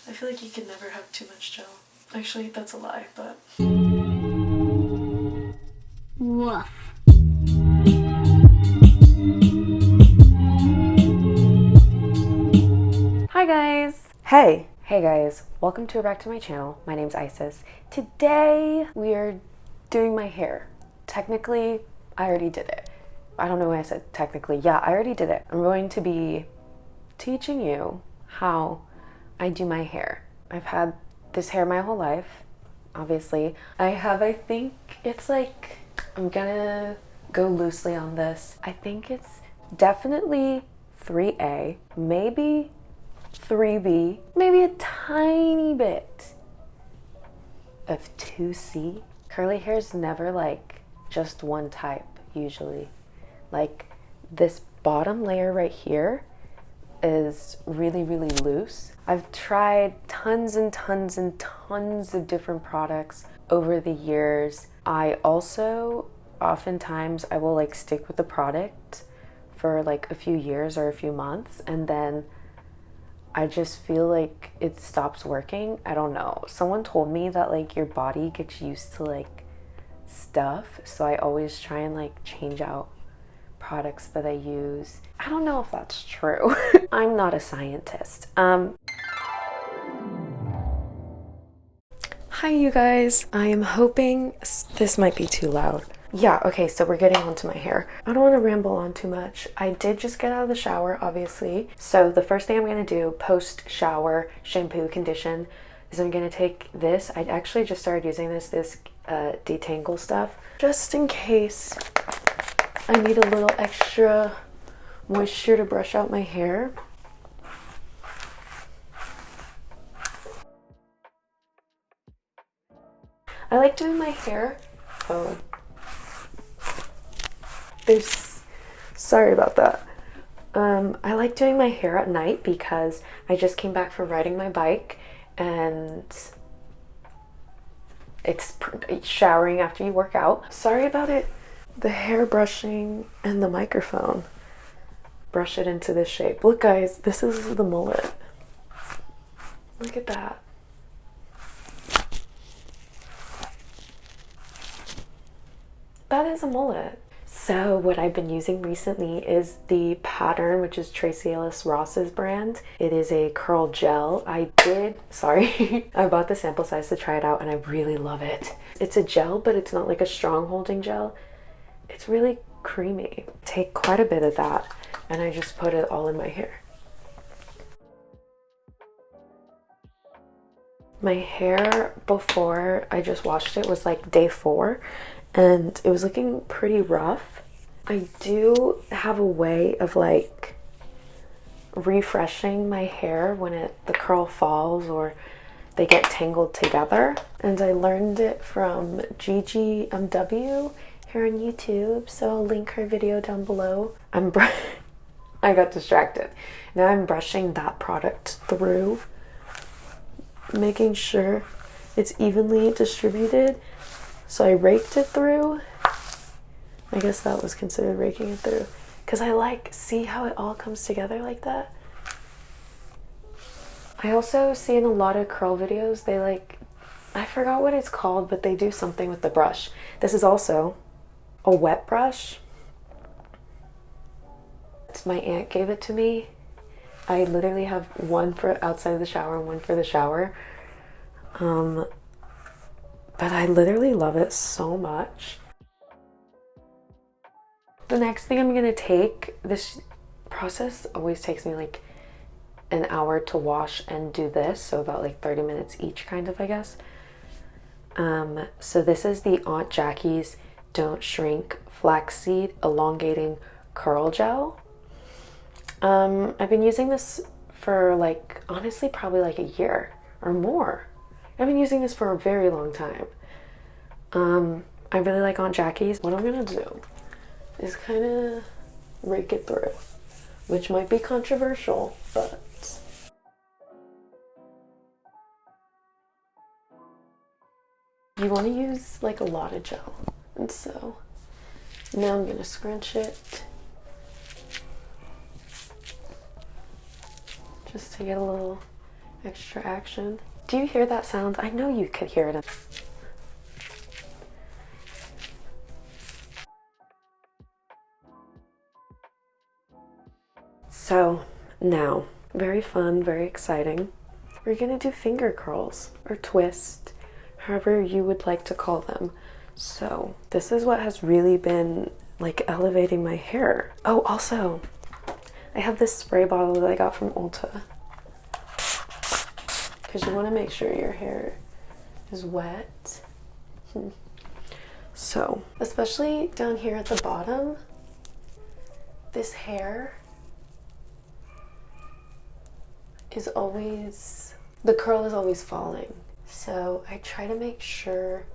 I feel like you can never have too much gel. Actually, that's a lie, but... Woof. Hi guys! Hey guys, welcome back to my channel. My name's Isis. Today we are doing my hair. Technically, I already did it. I don't know why I said technically. Yeah, I already did it. I'm going to be teaching you how I do my hair. I've had this hair my whole life, obviously. I think it's like, I'm gonna go loosely on this. I think it's definitely 3A, maybe 3B, maybe a tiny bit of 2C. Curly hair is never like just one type, usually. Like this bottom layer right here is really, really loose. I've tried tons and tons and tons of different products over the years. I also, oftentimes, I will like stick with the product for like a few years or a few months, and then I just feel like it stops working. I don't know. Someone told me that like your body gets used to like stuff, so I always try and like change out products that I use. I don't know if that's true. I'm not a scientist. Hi you guys. I am hoping this might be too loud. Yeah, okay, so we're getting onto my hair. I don't want to ramble on too much. I did just get out of the shower, obviously. So the first thing I'm going to do post-shower shampoo condition is I'm going to take this. I actually just started using this detangle stuff, just in case I need a little extra moisture to brush out my hair. I like doing my hair. Oh, sorry about that. I like doing my hair at night because I just came back from riding my bike, and it's showering after you work out. Sorry about it. The hair brushing and the microphone. Brush it into this shape. Look guys, this is the mullet. Look at that. That is a mullet. So what I've been using recently is the Pattern, which is Tracy Ellis Ross's brand. It is a curl gel. I bought the sample size to try it out and I really love it. It's a gel, but it's not like a strong holding gel. It's really creamy. Take quite a bit of that and I just put it all in my hair. My hair before I just washed it was like day 4 and it was looking pretty rough. I do have a way of like refreshing my hair when the curl falls or they get tangled together, and I learned it from GGMW here on YouTube, so I'll link her video down below. I got distracted. Now I'm brushing that product through, making sure it's evenly distributed. So I raked it through. I guess that was considered raking it through, because I like, see how it all comes together like that? I also see in a lot of curl videos, they like, I forgot what it's called, but they do something with the brush. This is also a wet brush. My aunt gave it to me. I literally have one for outside of the shower and one for the shower. But I literally love it so much. The next thing I'm gonna take, this process always takes me like an hour to wash and do this, so about like 30 minutes each kind of, I guess. So this is the Aunt Jackie's Don't Shrink Flaxseed Elongating Curl Gel. I've been using this for like, honestly, probably like a year or more. I've been using this for a very long time. I really like Aunt Jackie's. What I'm gonna do is kind of rake it through, which might be controversial, but you want to use like a lot of gel. And so now I'm gonna scrunch it just to get a little Extra action. Do you hear that sound? I know you could hear it. So now, very fun, very exciting. We're gonna do finger curls or twist, however you would like to call them. So this is what has really been like elevating my hair. Oh, also, I have this spray bottle that I got from Ulta because you want to make sure your hair is wet. So, especially down here at the bottom, this hair is always, the curl is always falling. So I try to make sure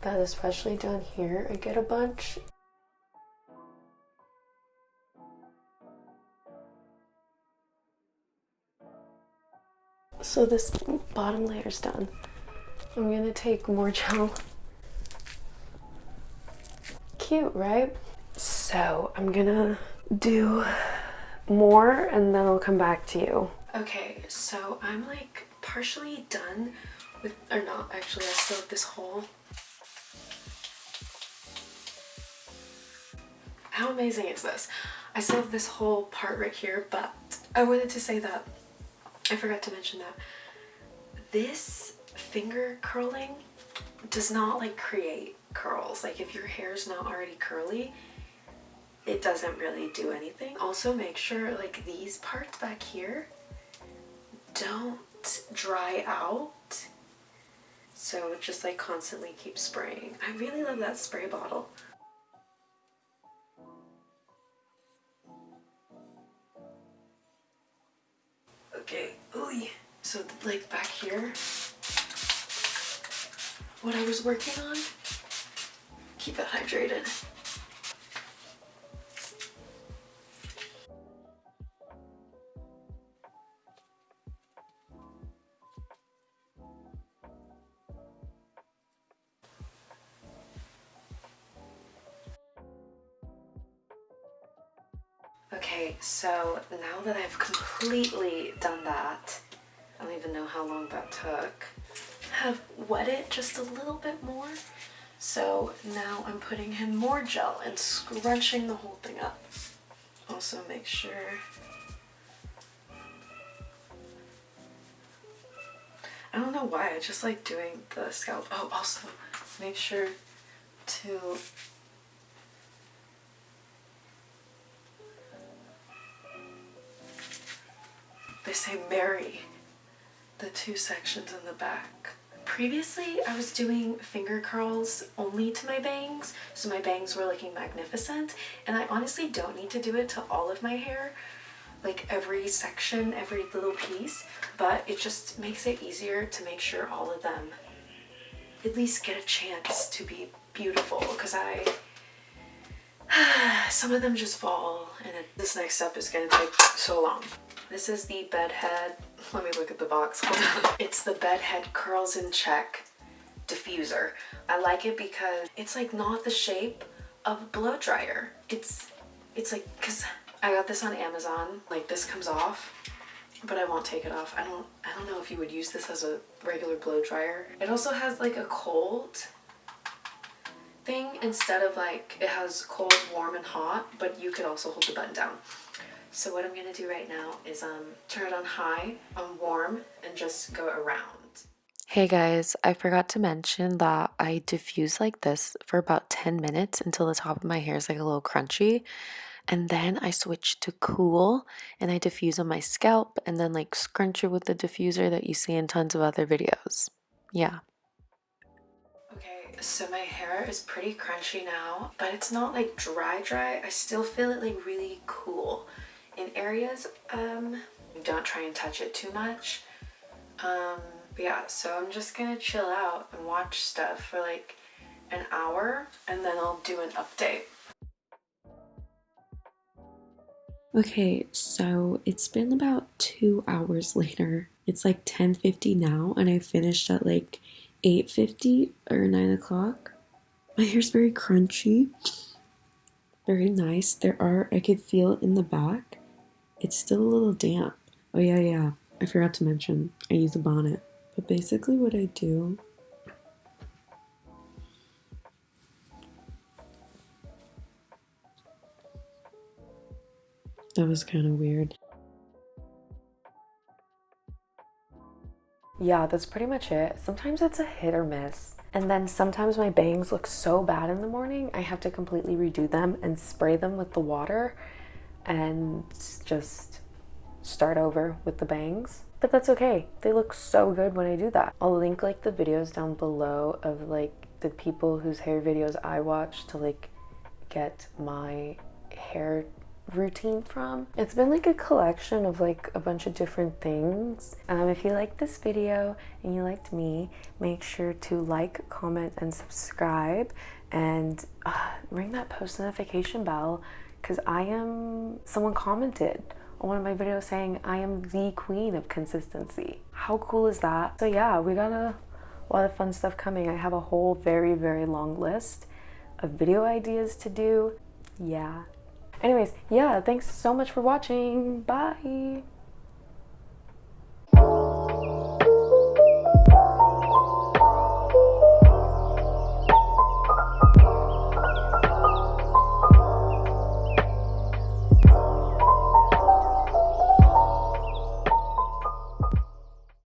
that especially down here, I get a bunch. So this bottom layer's done. I'm gonna take more gel. Cute, right? So I'm gonna do more and then I'll come back to you. Okay, so I'm like partially done with, or not actually, I still have this whole. How amazing is this? I still have this whole part right here, but I wanted to say that I forgot to mention that this finger curling does not like create curls. Like if your hair is not already curly, it doesn't really do anything. Also make sure like these parts back here don't dry out. So just like constantly keep spraying. I really love that spray bottle. Okay, ooh. So like back here, what I was working on, keep it hydrated. Okay, so now that I've completely done that, I don't even know how long that took, have wet it just a little bit more. So now I'm putting in more gel and scrunching the whole thing up. Also make sure, I don't know why, I just like doing the scalp. Oh, also make sure to they say marry the two sections in the back. Previously, I was doing finger curls only to my bangs, so my bangs were looking magnificent, and I honestly don't need to do it to all of my hair, like every section, every little piece, but it just makes it easier to make sure all of them at least get a chance to be beautiful, because some of them just fall, and this next step is going to take so long. This is the bed head. Let me look at the box. Hold on. It's the bed head curls in check diffuser. I like it because it's like not the shape of a blow dryer. It's like, because I got this on Amazon. Like this comes off, but I won't take it off. I don't know if you would use this as a regular blow dryer. It also has like a cold thing instead of like, it has cold, warm, and hot, but you could also hold the button down. So what I'm gonna do right now is turn it on high, on warm, and just go around. Hey guys, I forgot to mention that I diffuse like this for about 10 minutes until the top of my hair is like a little crunchy. And then I switch to cool and I diffuse on my scalp and then like scrunch it with the diffuser that you see in tons of other videos. Yeah. Okay, so my hair is pretty crunchy now, but it's not like dry. I still feel it like really cool. In areas, don't try and touch it too much. But yeah, so I'm just gonna chill out and watch stuff for like an hour and then I'll do an update. Okay, so it's been about 2 hours later. It's like 10:50 now and I finished at like 8:50 or 9 o'clock. My hair's very crunchy, very nice. I could feel it in the back. It's still a little damp. Oh yeah. I forgot to mention, I use a bonnet. But basically what I do that was kind of weird. Yeah, that's pretty much it. Sometimes it's a hit or miss. And then sometimes my bangs look so bad in the morning, I have to completely redo them and spray them with the water and just start over with the bangs. But that's okay. They look so good when I do that. I'll link like the videos down below of like the people whose hair videos I watch to like get my hair routine from. It's been like a collection of like a bunch of different things. If you liked this video and you liked me, make sure to like, comment, and subscribe, and ring that post notification bell, because someone commented on one of my videos saying I am the queen of consistency. How cool is that? So yeah, we got a lot of fun stuff coming. I have a whole very, very long list of video ideas to do. Yeah. Anyways, yeah, thanks so much for watching. Bye.